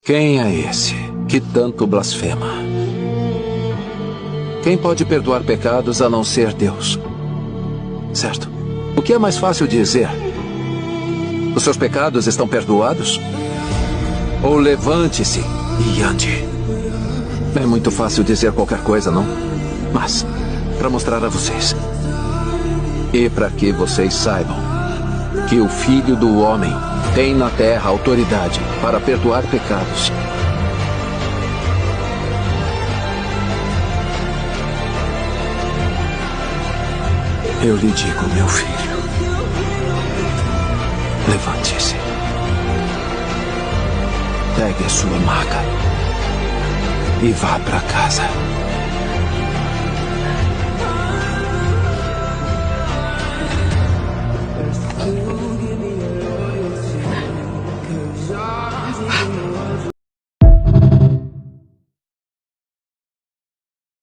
Quem é esse que tanto blasfema? Quem pode perdoar pecados a não ser Deus? Certo. O que é mais fácil dizer? Os seus pecados estão perdoados? Ou levante-se e ande? É muito fácil dizer qualquer coisa, não? Mas, para mostrar a vocês, e para que vocês saibam que o Filho do Homem tem na terra autoridade para perdoar pecados. Eu lhe digo, meu filho, levante-se. Pegue a sua maca e vá para casa.